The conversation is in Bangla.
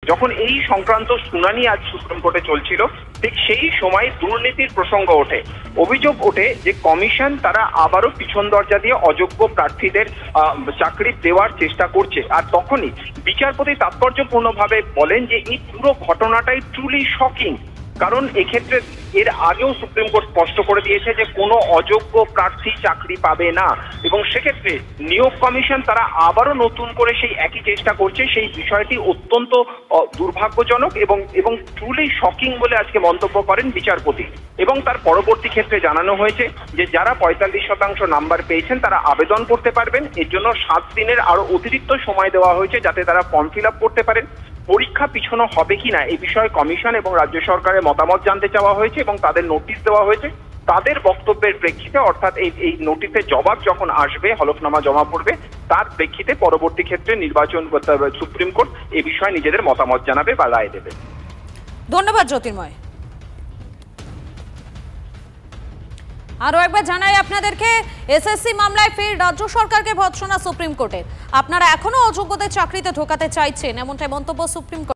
যখন এই সংক্রান্ত শুনানি আজ সুপ্রিম কোর্টে চলছিল, ঠিক সেই সময় দুর্নীতির প্রসঙ্গ ওঠে। অভিযোগ ওঠে যে কমিশন তারা আবারও পিছন দরজা দিয়ে অযোগ্য প্রার্থীদের চাকরি দেওয়ার চেষ্টা করছে। আর তখনই বিচারপতি তাৎপর্যপূর্ণভাবে বলেন যে এই পুরো ঘটনাটাই ট্রুলি শকিং, কারণ এক্ষেত্রে এর আগেও সুপ্রিম কোর্ট স্পষ্ট করে দিয়েছে যে কোনো অযোগ্য প্রার্থী চাকরি পাবে না, এবং সেক্ষেত্রে নিয়োগ কমিশন তারা আবারও নতুন করে সেই একই চেষ্টা করছে। সেই বিষয়টি অত্যন্ত দুর্ভাগ্যজনক এবং ট্রুলি শকিং বলে আজকে মন্তব্য করেন বিচারপতি। এবং তার পরবর্তী ক্ষেত্রে জানানো হয়েছে যে যারা 45% নাম্বার পেয়েছেন তারা আবেদন করতে পারবেন। এর জন্য 7 দিনের আরো অতিরিক্ত সময় দেওয়া হয়েছে যাতে তারা ফর্ম ফিল আপ করতে পারেন। পরীক্ষা পিছনো হবে কিনা এই বিষয়ে কমিশন এবং রাজ্য সরকারের মতামত জানতে চাওয়া হয়েছে এবং তাদের নোটিশ দেওয়া হয়েছে। তাদের বক্তব্যের প্রেক্ষিতে, অর্থাৎ এই নোটিশের জবাব যখন আসবে, হলফনামা জমা পড়বে, তার প্রেক্ষিতে পরবর্তী ক্ষেত্রে নির্বাচন সুপ্রিম কোর্ট এ বিষয়ে নিজেদের মতামত জানাবে বা রায় দেবে। ধন্যবাদ জ্যোতির্ময়। আরো একবার জানাই আপনাদেরকে, এসএসসি মামলায় ফের রাজ্য সরকারকে ভৎসনা সুপ্রিম কোর্টের। আপনারা এখনো অযোগ্যদের চাকরিতে ঢোকাতে চাইছেন, এমনটাই মন্তব্য সুপ্রিম কোর্ট।